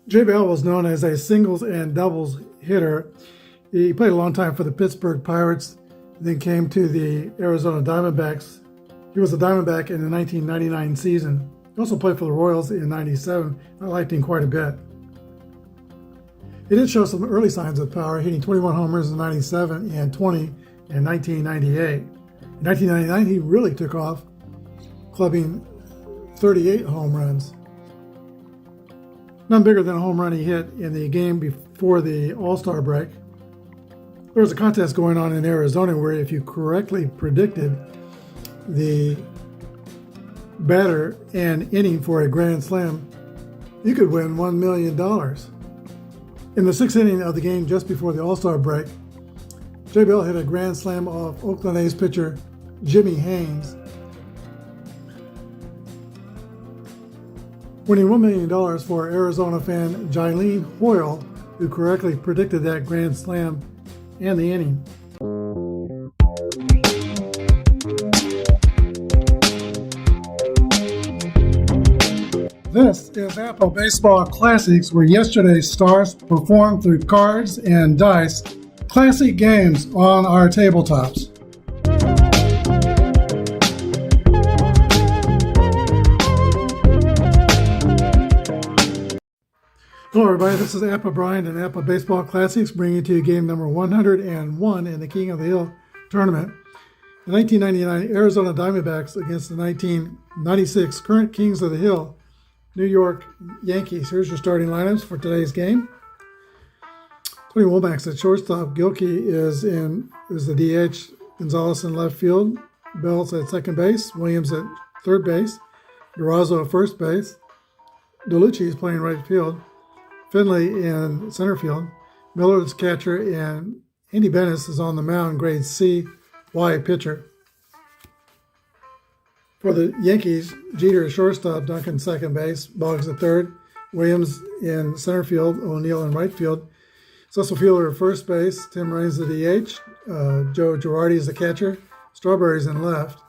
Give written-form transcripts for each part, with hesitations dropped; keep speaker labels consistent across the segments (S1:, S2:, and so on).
S1: JBL was known as a singles and doubles hitter. He played a long time for the Pittsburgh Pirates, then came to the Arizona Diamondbacks. He was a Diamondback in the 1999 season. He also played for the Royals in '97. I liked him quite a bit. He did show some early signs of power, hitting 21 homers in '97 and 20 in 1998. In 1999, he really took off, clubbing 38 home runs. None bigger than a home run he hit in the game before the All-Star break. There was a contest going on in Arizona where if you correctly predicted the batter and inning for a grand slam, you could win $1 million. In the sixth inning of the game just before the All-Star break, JBL hit a grand slam off Oakland A's pitcher Jimmy Haynes, winning $1 million for Arizona fan Jylene Hoyle, who correctly predicted that grand slam and the inning. This is Apba Baseball Classics, where yesterday's stars performed through cards and dice, classic games on our tabletops. Hello everybody, this is Apba Bryant and Apba Baseball Classics, bringing to you game number 101 in the King of the Hill tournament. The 1999 Arizona Diamondbacks against the 1996 current Kings of the Hill New York Yankees. Here's your starting lineups for today's game. Tony Womack's at shortstop. Gilkey is the DH. Gonzalez in left field. Bell's at second base. Williams at third base. Durazo at first base. DeLucci is playing right field. Finley in center field. Miller is catcher, and Andy Bennis is on the mound, grade C, Y pitcher. For the Yankees, Jeter is shortstop, Duncan second base, Boggs at third, Williams in center field, O'Neill in right field, Cecil Fielder at first base, Tim Raines the DH, Joe Girardi is the catcher, Strawberry's in left.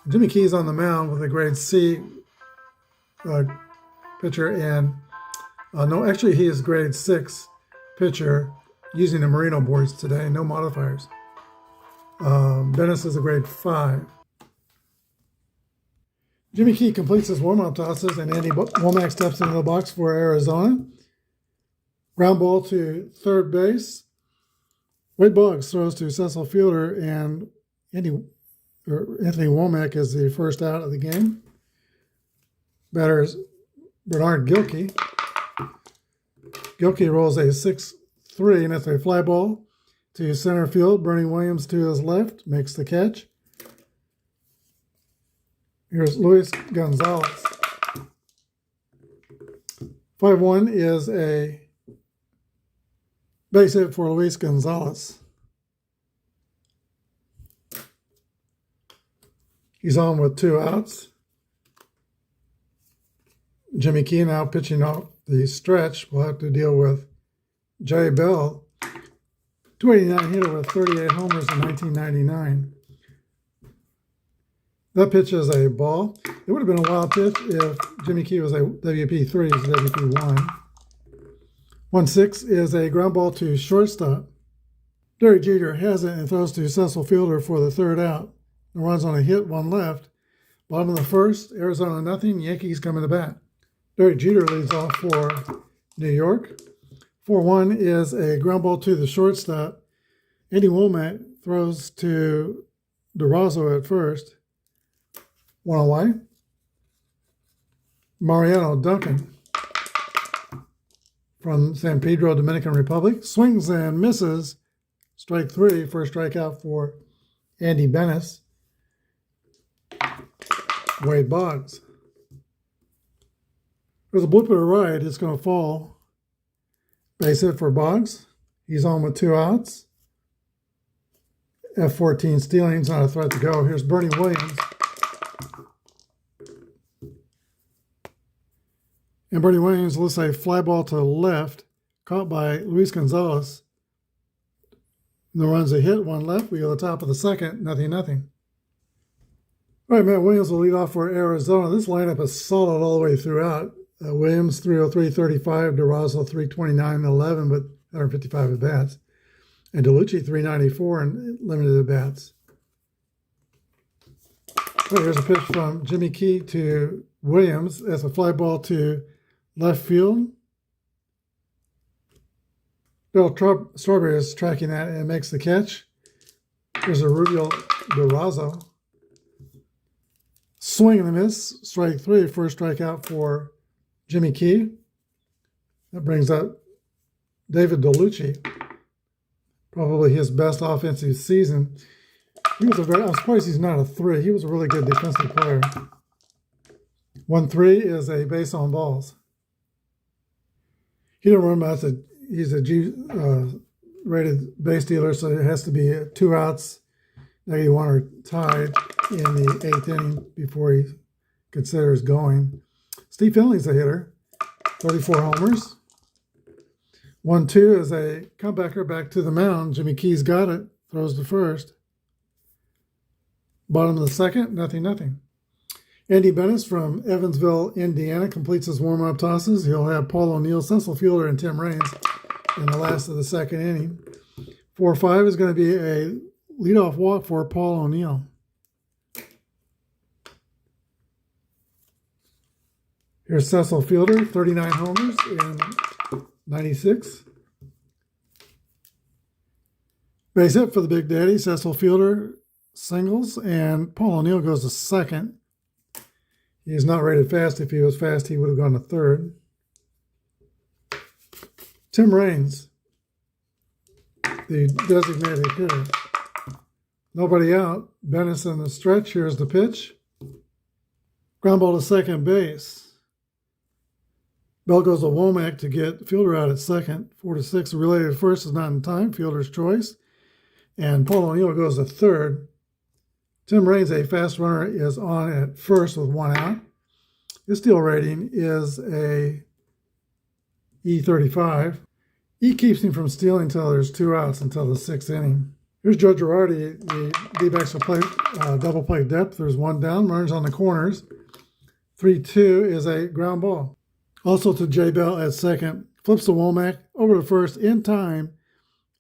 S1: Jimmy Key's on the mound with a grade C pitcher, and he is grade 6 pitcher using the Merino boards today, no modifiers. Bennis is a grade 5. Jimmy Key completes his warm-up tosses, and Andy Womack steps into the box for Arizona. Ground ball to third base. Wade Boggs throws to Cecil Fielder, and Anthony Womack is the first out of the game. Batter is Bernard Gilkey. Gilkey rolls a 6-3, and that's a fly ball to center field. Bernie Williams to his left makes the catch. Here's Luis Gonzalez. 5-1 is a base hit for Luis Gonzalez. He's on with 2 outs. Jimmy Key now pitching off the stretch. We'll have to deal with Jay Bell, 289 hitter with 38 homers in 1999. That pitch is a ball. It would have been a wild pitch if Jimmy Key was a WP3, it's WP1. 1-6 is a ground ball to shortstop. Derek Jeter has it and throws to Cecil Fielder for the third out. The runs on a hit, 1 left. Bottom of the first, Arizona nothing, Yankees coming to bat. Derek Jeter leads off for New York. 4-1 is a ground ball to the shortstop. Andy Womack throws to Durazo at first. 1 away. Mariano Duncan from San Pedro, Dominican Republic, swings and misses. Strike 3, first strikeout for Andy Bennis. Wade Boggs. There's a blip at a right. It's going to fall. Base hit for Boggs. He's on with 2 outs. F14 stealing's not a threat to go. Here's Bernie Williams. And Bernie Williams lifts a fly ball to left, caught by Luis Gonzalez. No runs a hit, 1 left. We go to the top of the second, 0-0. All right, Matt Williams will lead off for Arizona. This lineup is solid all the way throughout. Williams 303.35, DeRozzo 329.11 with 155 at bats, and DeLucci 394 and limited at bats. So here's a pitch from Jimmy Key to Williams. That's a fly ball to left field. Bill Strawberry is tracking that and makes the catch. Here's a Rubio DeRozzo. Swing and a miss, strike three, first strikeout for Jimmy Key. That brings up David DeLucci, probably his best offensive season. I'm surprised he's not a 3. He was a really good defensive player. 1-3 is a base on balls. He didn't run much. He's a G rated base dealer, so it has to be 2 outs, -1 or tied in the 8th inning before he considers going. Steve Finley's a hitter, 34 homers. 1-2 is a comebacker back to the mound. Jimmy Key's got it, throws to first. Bottom of the second, 0-0. Andy Bennis from Evansville, Indiana, completes his warm-up tosses. He'll have Paul O'Neill, Cecil Fielder, and Tim Raines in the last of the second inning. 4-5 is going to be a leadoff walk for Paul O'Neill. Here's Cecil Fielder, 39 homers in 96. Base hit for the Big Daddy. Cecil Fielder singles, and Paul O'Neill goes to second. He's not rated fast. If he was fast, he would have gone to third. Tim Raines, the designated hitter. Nobody out. Bennis in the stretch. Here's the pitch. Ground ball to second base. Bell goes to Womack to get Fielder out at second. 4-6. Related first is not in time. Fielder's choice. And Paul O'Neill goes to third. Tim Raines, a fast runner, is on at first with 1 out. His steal rating is a E35. E keeps him from stealing until there's 2 outs until the 6th inning. Here's Joe Girardi. The D-backs will play double play depth. There's 1 down. Runners on the corners. 3-2 is a ground ball. Also to Jay Bell at second. Flips to Womack over to first in time.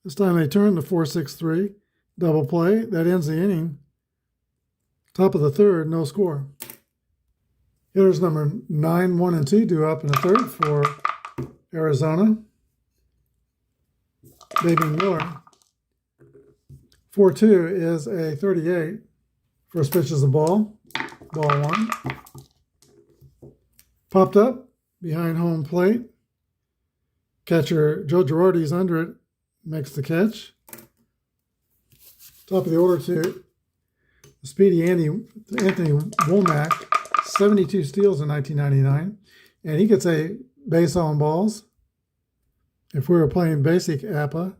S1: This time they turn to 4-6-3. Double play. That ends the inning. Top of the third, no score. Hitters number 9, 1, and 2 due up in the third for Arizona. Damian Miller. 4-2 is a 38. First pitch is a ball. Ball 1. Popped up behind home plate. Catcher Joe Girardi's under it. Makes the catch. Top of the order to speedy Anthony Womack, 72 steals in 1999, and he gets a base on balls. If we were playing basic Apba,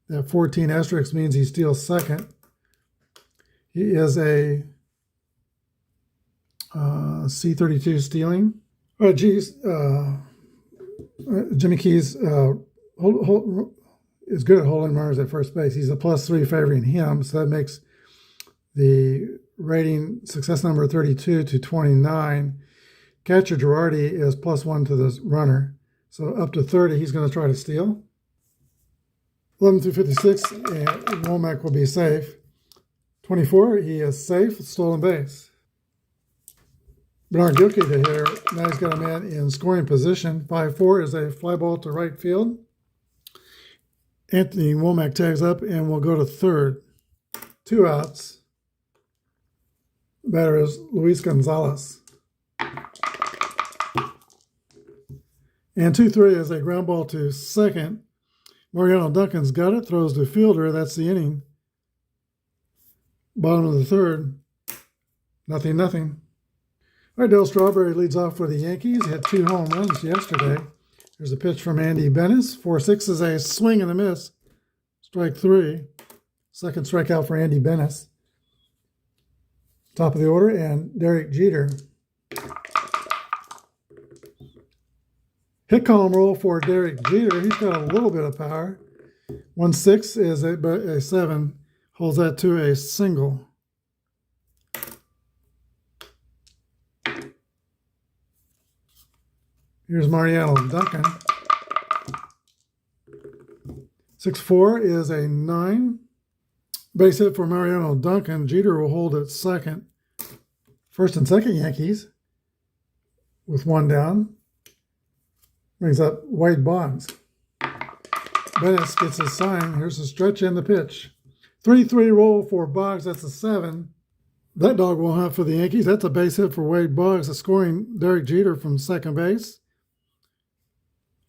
S1: that 14 asterisk means he steals second. He is a C32 stealing. Jimmy Key's is good at holding runners at first base. He's a +3 favoring him, so that makes the rating success number 32 to 29. Catcher Girardi is +1 to the runner. So up to 30, he's going to try to steal. 11 through 56, and Womack will be safe. 24, he is safe, stolen base. Bernard Gilkey, the hitter, now he's got a man in scoring position. 5-4 is a fly ball to right field. Anthony Womack tags up and will go to third. 2 outs. Batter is Luis Gonzalez. And 2-3 is a ground ball to second. Mariano Duncan's got it, throws to fielder. That's the inning. Bottom of the third. 0-0. All right, Dale Strawberry leads off for the Yankees. He had 2 home runs yesterday. There's a pitch from Andy Bennis. 4-6 is a swing and a miss. Strike 3. Second strikeout for Andy Bennis. Top of the order, and Derek Jeter. Hit column roll for Derek Jeter. He's got a little bit of power. 1-6 is a 7. Holds that to a single. Here's Mariano Duncan. 6-4 is a 9. Base hit for Mariano Duncan. Jeter will hold at second. First and second Yankees with one down. Brings up Wade Boggs. Bennett gets his sign. Here's the stretch and the pitch. 3-3 roll for Boggs. That's a 7. That dog will hunt for the Yankees. That's a base hit for Wade Boggs. A scoring Derek Jeter from second base.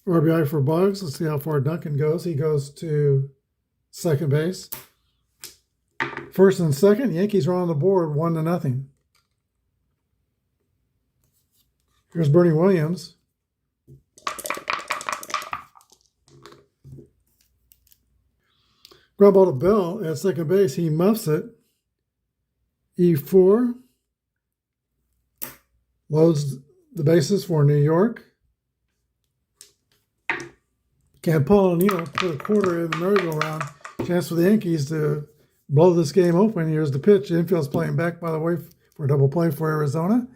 S1: RBI for Boggs. Let's see how far Duncan goes. He goes to second base. First and second, Yankees are on the board 1-0. Here's Bernie Williams. Ground ball to Bell at second base. He muffs it. E4. Loads the bases for New York. Campanino put a quarter in the merry-go-round. Chance for the Yankees to blow this game open. Here's the pitch. Infield's playing back, by the way, for a double play for Arizona.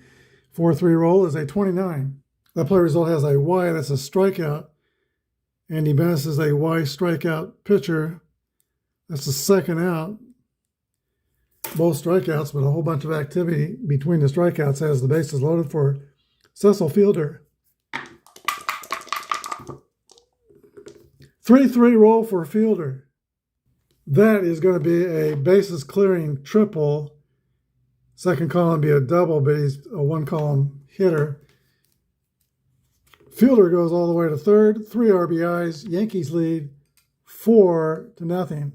S1: 4-3 roll is a 29. That play result has a Y. That's a strikeout. Andy Bennis is a Y strikeout pitcher. That's the second out. Both strikeouts, but a whole bunch of activity between the strikeouts as the bases loaded for Cecil Fielder. 3-3 roll for Fielder. That is going to be a bases clearing triple. Second column be a double, but he's a one-column hitter. Fielder goes all the way to third. 3 RBIs. Yankees lead 4-0.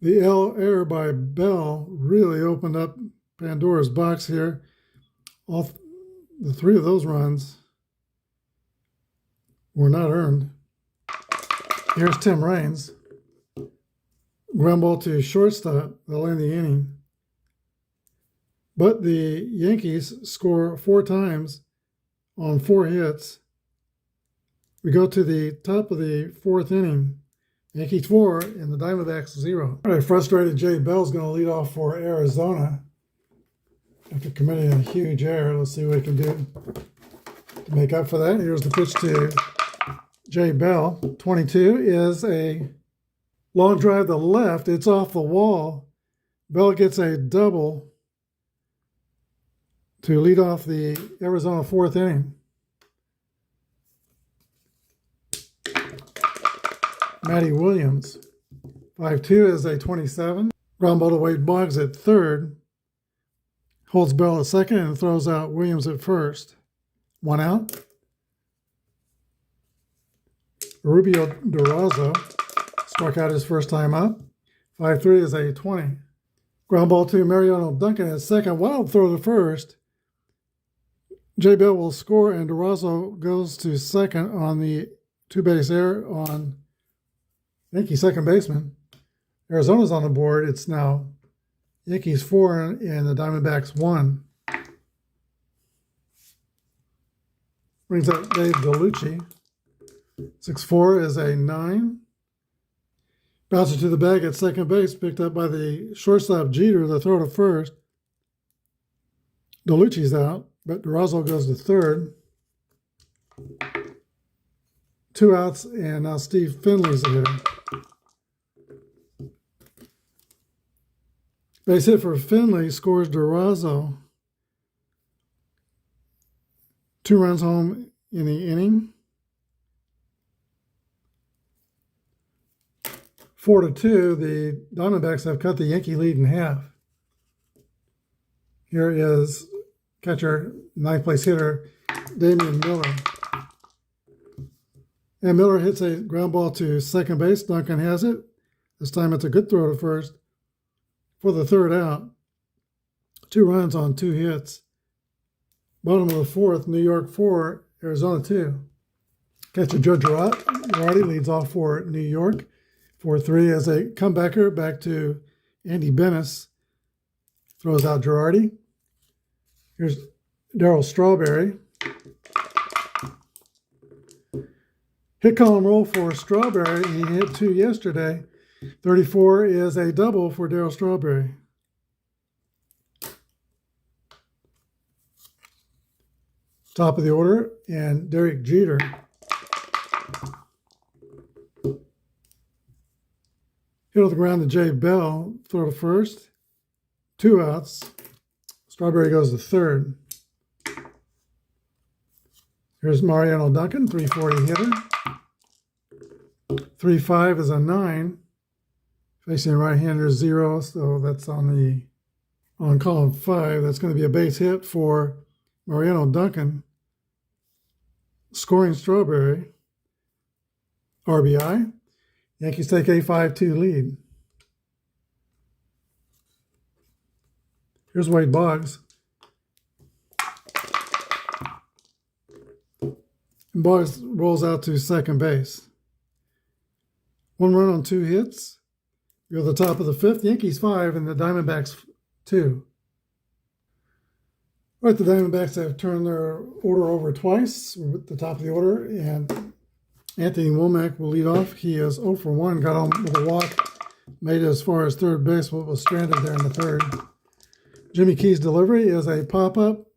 S1: The L error by Bell really opened up Pandora's box here. All the 3 of those runs were not earned. Here's Tim Raines. Ground ball to shortstop. They'll end the inning. But the Yankees score 4 times on 4 hits. We go to the top of the 4th inning. Yankees 4 and the Diamondbacks 0. All right, frustrated Jay Bell's going to lead off for Arizona after committing a huge error. Let's see what he can do to make up for that. Here's the pitch to Jay Bell. 22 is a long drive to the left. It's off the wall. Bell gets a double to lead off the Arizona 4th inning. Matty Williams. 5-2 is a 27. Ground ball to Wade Boggs at third. Holds Bell at second and throws out Williams at first. 1 out. Rubio Durazo struck out his first time up. 5-3 is a 20. Ground ball to Mariano Duncan at second. Wild throw to first. Jay Bell will score and Durazo goes to second on the 2-base error on Yankee second baseman. Arizona's on the board. It's now Yankees 4 and the Diamondbacks 1. Brings up Dave DeLucci. 6-4 is a 9. Bouncer to the bag at second base, picked up by the shortstop Jeter. The throw to first. DeLucci's out, but Durazo goes to third. 2 outs, and now Steve Finley's the hitter. Base hit for Finley, scores Durazo. 2 runs home in the inning. 4-2, the Diamondbacks have cut the Yankee lead in half. Here is catcher, 9th place hitter, Damian Miller. And Miller hits a ground ball to second base. Duncan has it. This time it's a good throw to first for the 3rd out. 2 runs on 2 hits. Bottom of the 4th, New York 4, Arizona 2. Catcher Joe Girardi leads off for New York. 4-3 as a comebacker back to Andy Bennis. Throws out Girardi. Here's Darryl Strawberry. Hit column roll for Strawberry. He hit 2 yesterday. 34 is a double for Darryl Strawberry. top of the order, and Derek Jeter. Hit on the ground to Jay Bell, throw to first. 2 outs. Strawberry goes to third. Here's Mariano Duncan, 340 hitter. 3-5 is a 9. Facing the right-hander, 0, so that's on column 5. That's going to be a base hit for Mariano Duncan. Scoring Strawberry. RBI. Yankees take a 5-2 lead. Here's Wade Boggs. And Boggs rolls out to second base. 1 run on 2 hits. Go to the top of the 5th. Yankees 5 and the Diamondbacks 2. All right, the Diamondbacks have turned their order over twice. We're at the top of the order, and Anthony Womack will lead off. He is 0 for 1, got on with a walk, made it as far as third base, but was stranded there in the third. Jimmy Key's delivery is a pop-up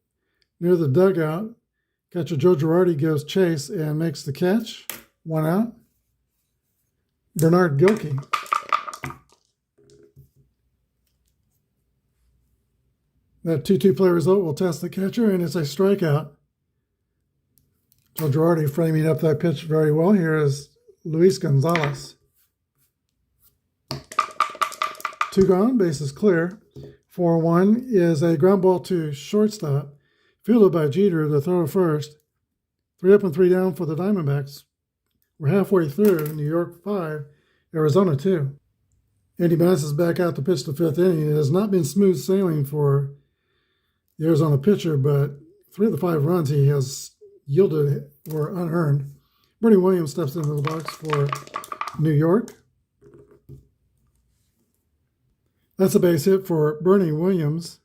S1: near the dugout. Catcher Joe Girardi gives chase and makes the catch. 1 out. Bernard Gilkey. That 2-2 play result will test the catcher, and it's a strikeout. Joe Girardi framing up that pitch very well. Here is Luis Gonzalez. 2 gone, base is clear. 4-1 is a ground ball to shortstop, fielded by Jeter to throw to first. 3 up and 3 down for the Diamondbacks. We're halfway through. New York 5, Arizona 2. Andy Bass is back out to pitch the 5th inning. It has not been smooth sailing for the Arizona pitcher, but 3 of the 5 runs he has yielded were unearned. Bernie Williams steps into the box for New York. That's a base hit for Bernie Williams.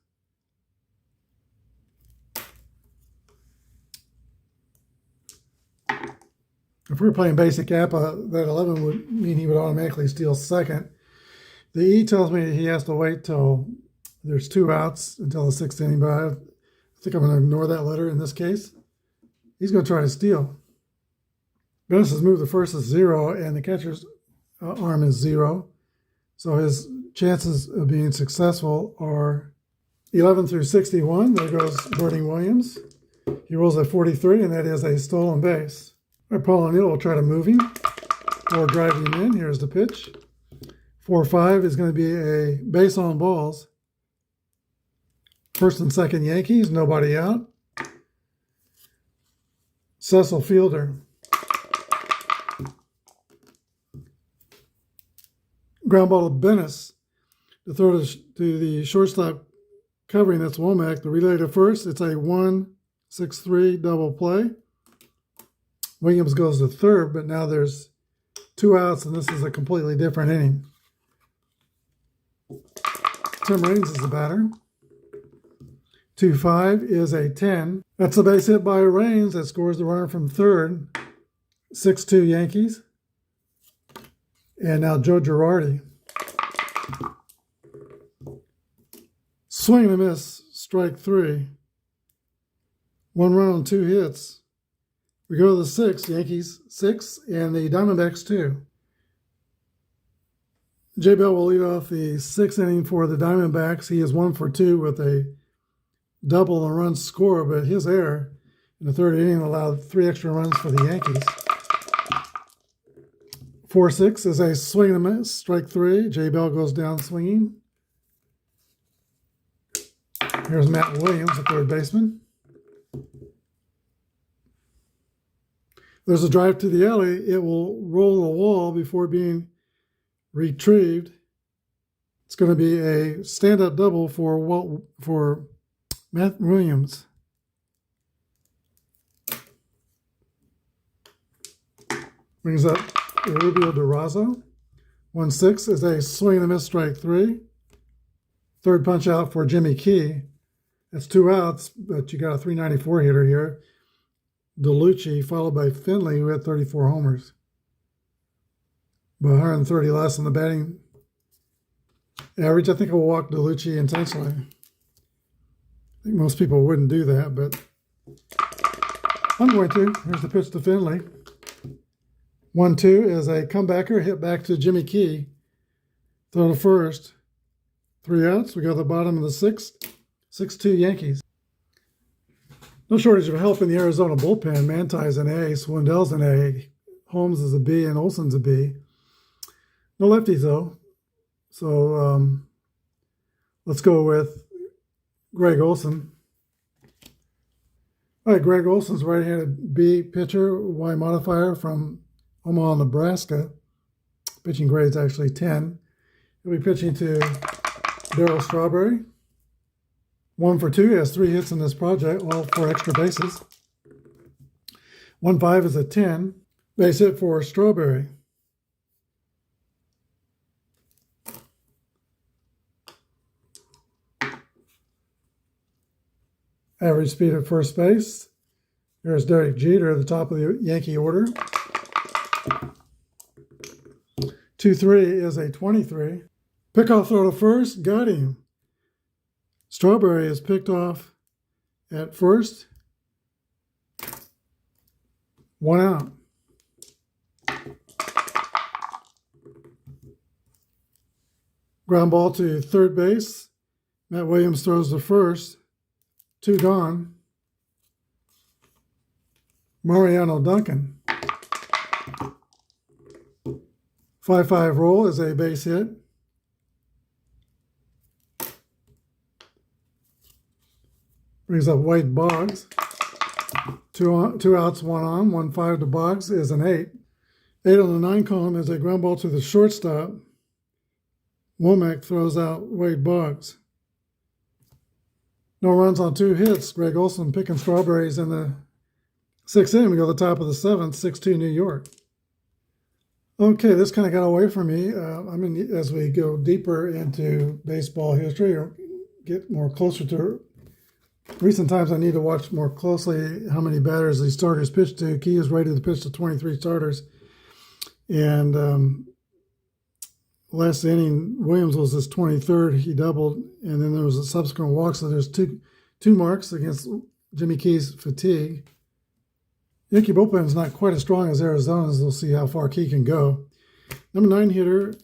S1: If we were playing basic Apba, that 11 would mean he would automatically steal second. The E tells me he has to wait till there's 2 outs until the 6th inning, but I think I'm going to ignore that letter in this case. He's going to try to steal. Bennis has moved the first to 0, and the catcher's arm is 0. So his chances of being successful are 11 through 61. There goes Bernie Williams. He rolls at 43, and that is a stolen base. All right, Paul O'Neill will try to move him or drive him in. Here's the pitch. 4-5 is going to be a base on balls. First and second Yankees, nobody out. Cecil Fielder. Ground ball to Bennis. To throw to the shortstop covering, that's Womack. The relay to first, it's a 1-6-3 double play. Williams goes to third, but now there's 2 outs, and this is a completely different inning. Tim Raines is the batter. 2-5 is a 10. That's a base hit by Raines that scores the runner from third. 6-2 Yankees. And now Joe Girardi. Swing and a miss, strike 3. 1 run on 2 hits. We go to the 6th, Yankees 6, and the Diamondbacks 2. Jay Bell will lead off the 6th inning for the Diamondbacks. He is 1 for 2 with a double and run score, but his error in the 3rd inning allowed 3 extra runs for the Yankees. 4-6 is a swing and a miss, strike 3. Jay Bell goes down swinging. Here's Matt Williams, the third baseman. There's a drive to the alley. It will roll the wall before being retrieved. It's going to be a stand-up double for Matt Williams. Brings up Rubio Durazo. 1-6 is a swing and a miss, strike 3. Third punch out for Jimmy Key. That's 2 outs, but you got a 394 hitter here. DeLucci, followed by Finley, who had 34 homers. But 130 less in the batting average. I think I'll walk DeLucci intentionally. I think most people wouldn't do that, but I'm going to. Here's the pitch to Finley. 1-2 is a comebacker, hit back to Jimmy Key. Throw to first. 3 outs. We go to the bottom of the sixth. 6-2 Yankees. No shortage of help in the Arizona bullpen. Manti's an A, Swindell's an A, Holmes is a B, and Olson's a B. No lefties, though. So let's go with Greg Olson. All right, Greg Olson's right-handed B pitcher, Y modifier from Omaha, Nebraska. Pitching grade's actually 10. He'll be pitching to Darryl Strawberry. 1 for 2. He has 3 hits in this project, all 4 extra bases. 1-5 is a 10. Base hit for Strawberry. Average speed at first base. Here's Derek Jeter at the top of the Yankee order. 2-3 is a 23. Pickoff throw to first. Got him. Strawberry is picked off at first. 1 out. Ground ball to third base. Matt Williams throws to first. 2 gone. Mariano Duncan. 5-5 roll is a base hit. Brings up Wade Boggs. 2 outs, 1 on. 1-5 to Boggs is an 8. 8 on the 9 column is a ground ball to the shortstop. Womack throws out Wade Boggs. No runs on 2 hits. Greg Olson picking strawberries in the 6th inning. We go to the top of the 7th, 6-2 New York. Okay, this kind of got away from me. As we go deeper into baseball history or get more closer to recent times, I need to watch more closely how many batters these starters pitched to. Key is rated to pitch to 23 starters. And last inning, Williams was his 23rd. He doubled, and then there was a subsequent walk. So there's two marks against Jimmy Key's fatigue. Yankee bullpen is not quite as strong as Arizona's. We'll see how far Key can go. Number 9 hitter,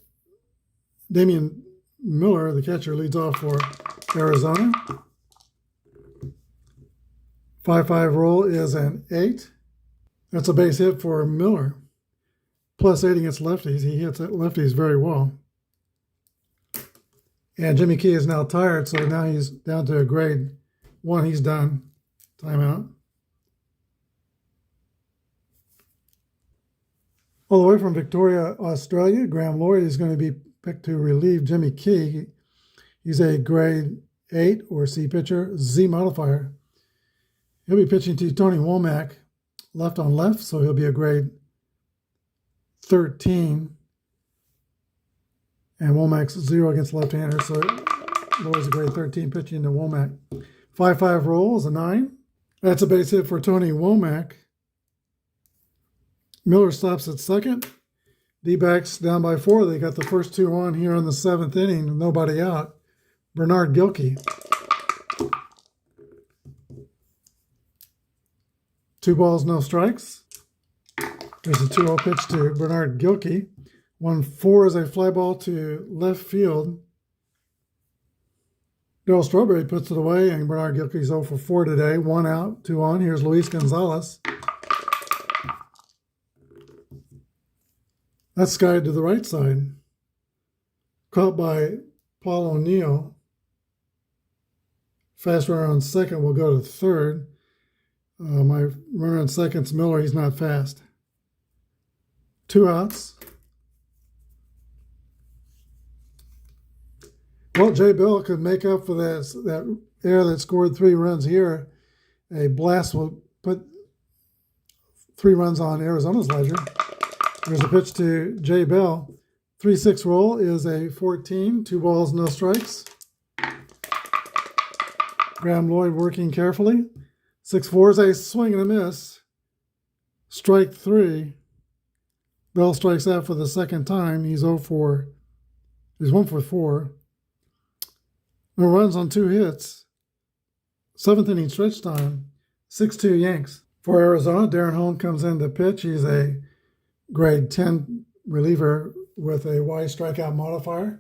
S1: Damian Miller, the catcher, leads off for Arizona. 5-5 roll is an 8. That's a base hit for Miller. +8 against lefties. He hits lefties very well. And Jimmy Key is now tired, so now he's down to a grade 1. He's done. Timeout. All the way from Victoria, Australia, Graham Lloyd is going to be picked to relieve Jimmy Key. He's a grade 8 or C pitcher, Z modifier. He'll be pitching to Tony Womack, left on left, so he'll be a grade 13. And Womack's 0 against left-handers, so Lloyd's a grade 13 pitching to Womack. 5-5 roll is a 9. That's a base hit for Tony Womack. Miller stops at second. D-backs down by 4. They got the first 2 on here in the 7th inning, nobody out. Bernard Gilkey. 2 balls, no strikes. There's a 2-0 pitch to Bernard Gilkey. 1-4 is a fly ball to left field. Darryl Strawberry puts it away, and Bernard Gilkey's 0 for 4 today. 1 out, 2 on. Here's Luis Gonzalez. That's skied to the right side. Caught by Paul O'Neill. Fast runner on second will go to third. My runner on second's Miller. He's not fast. 2 outs. Well, Jay Bell could make up for that error that scored 3 runs here. A blast will put 3 runs on Arizona's ledger. There's a pitch to Jay Bell. 3-6 roll is a 14. 2 balls, no strikes. Graham Lloyd working carefully. 6-4 is a swing and a miss. Strike 3. Bell strikes out for the second time. He's 0 for. He's 1 for 4. No runs on 2 hits. 7th inning stretch time. 6-2 Yanks. For Arizona, Darren Holm comes in to pitch. He's a grade 10 reliever with a Y strikeout modifier.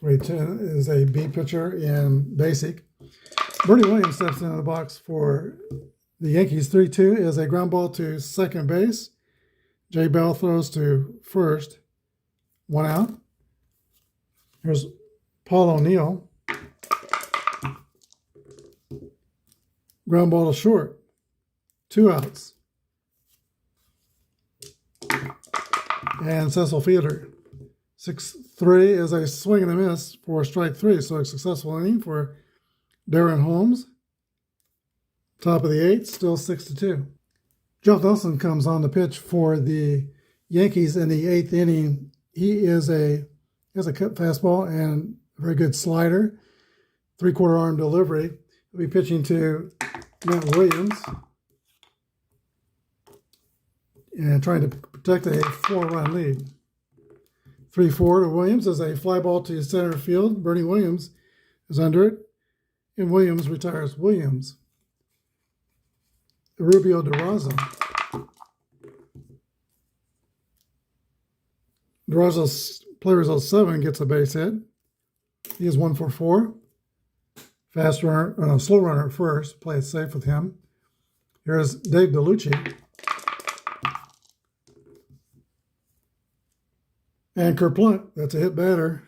S1: Grade 10 is a B pitcher in basic. Bernie Williams steps into the box for the Yankees. 3-2 is a ground ball to second base. Jay Bell throws to first. 1 out. Here's Paul O'Neill. Ground ball to short. 2 outs. And Cecil Fielder. 6-3 is a swing and a miss for strike 3. So a successful inning for Darren Holmes. Top of the 8th, still 6-2. Joe Nelson comes on the pitch for the Yankees in the 8th inning. He has a cut fastball and a very good slider. 3/4 arm delivery. He'll be pitching to Matt Williams and trying to protect a 4-run lead. 3-4 to Williams is a fly ball to center field. Bernie Williams is under it, and Williams retires Williams. Rubio DeRosa. DeRosa, play result 7, gets a base hit. He is 1 for 4. Fast runner, slow runner at first. Play it safe with him. Here's Dave DeLucci. And Kerplunk, that's a hit batter.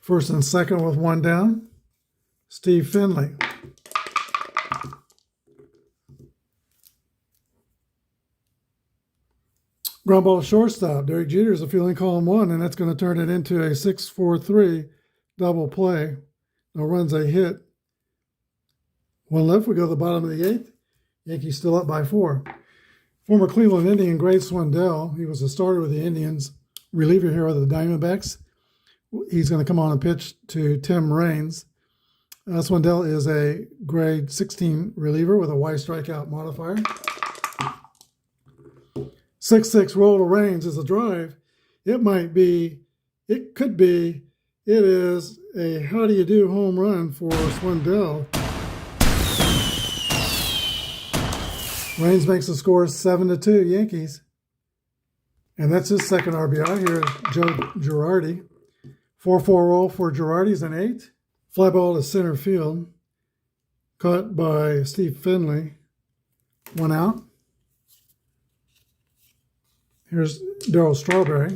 S1: First and second with 1 down. Steve Finley. Ground ball to shortstop. Derek Jeter's a fielding column 1, and that's going to turn it into a 6-4-3 double play. No runs, a hit. 1 left. We go to the bottom of the 8th. Yankees still up by 4. Former Cleveland Indian Greg Swindell. He was a starter with the Indians, reliever here with the Diamondbacks. He's going to come on and pitch to Tim Raines. Swindell is a grade 16 reliever with a Y strikeout modifier. 6-6 roll to Raines is a drive. It might be, it could be, it is a how do you do home run for Swindell. Raines makes the score 7-2 Yankees. And that's his second RBI. Here is Joe Girardi. 4-4 roll for Girardi's an 8. Fly ball to center field. Caught by Steve Finley. 1 out. Here's Darryl Strawberry.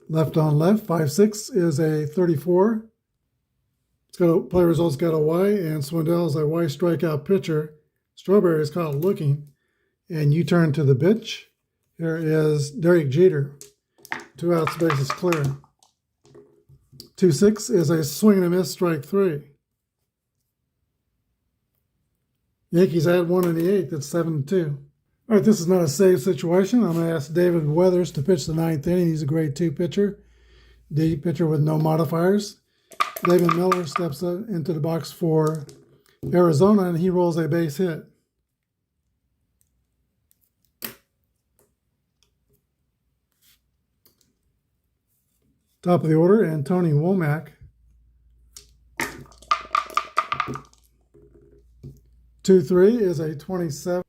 S1: Left on left. 5-6 is a 34. It's got a play results got a Y, and Swindell is a Y strikeout pitcher. Strawberry is caught looking, and you turn to the pitch. Here is Derek Jeter. 2 outs, bases clear. 2-6 is a swing and a miss, strike 3. Yankees add 1 in the 8th. It's 7-2. All right, this is not a save situation. I'm going to ask David Weathers to pitch the 9th inning. He's a grade 2 pitcher, D pitcher with no modifiers. David Miller steps into the box for Arizona, and he rolls a base hit. Top of the order, and Tony Womack. 2-3 is a 27.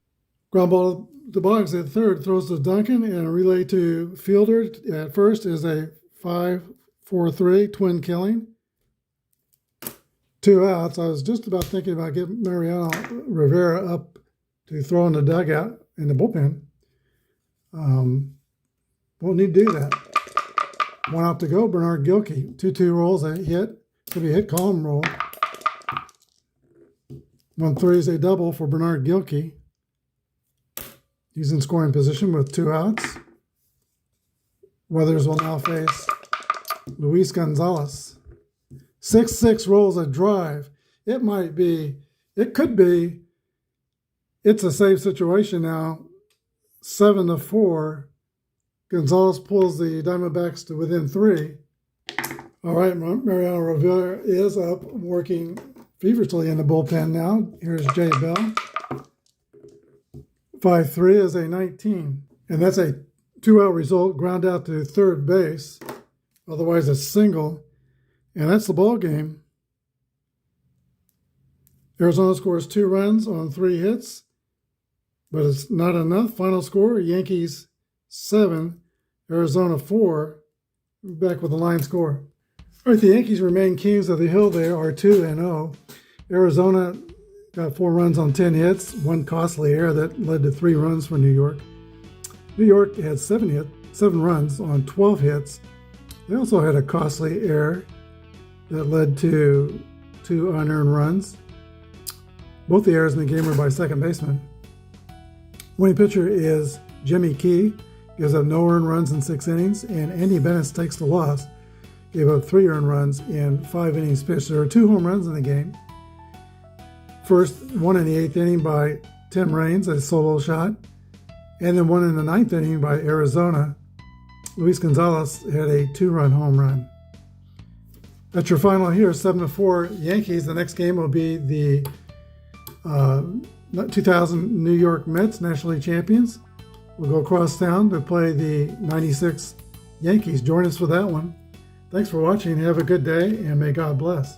S1: Ground ball to Boggs at third, throws to Duncan, and a relay to Fielder at first is a 5-4-3 twin killing. 2 outs. I was just about thinking about getting Mariano Rivera up to throw in the dugout in the bullpen. Won't need to do that. 1 out to go. Bernard Gilkey. 2-2 rolls a hit. Could be a hit column roll. 1-3 is a double for Bernard Gilkey. He's in scoring position with 2 outs. Weathers will now face Luis Gonzalez. 6-6 rolls a drive. It might be, it could be, it's a save situation now. 7-4. Gonzalez pulls the Diamondbacks to within 3. All right, Mariano Rivera is up working feverishly in the bullpen now. Here's Jay Bell. 5-3 is a 19. And that's a 2-out result, ground out to third base. Otherwise, a single. And that's the ball game. Arizona scores 2 runs on 3 hits, but it's not enough. Final score, Yankees 7, Arizona 4. Back with the line score. All right, the Yankees remain kings of the hill. They are 2-0. Arizona got 4 runs on 10 hits, 1 costly error that led to 3 runs for New York. New York had 7 runs on 12 hits. They also had a costly error that led to 2 unearned runs. Both the errors in the game were by second baseman. Winning pitcher is Jimmy Key, gives up no earned runs in 6 innings, and Andy Bennett takes the loss, gave up 3 earned runs in 5 innings pitched. There were 2 home runs in the game. First, one in the 8th inning by Tim Raines, a solo shot, and then one in the 9th inning by Arizona. Luis Gonzalez had a 2-run home run. That's your final here, 7-4 Yankees. The next game will be the 2000 New York Mets, National League champions. We'll go across town to play the 96 Yankees. Join us for that one. Thanks for watching. Have a good day, and may God bless.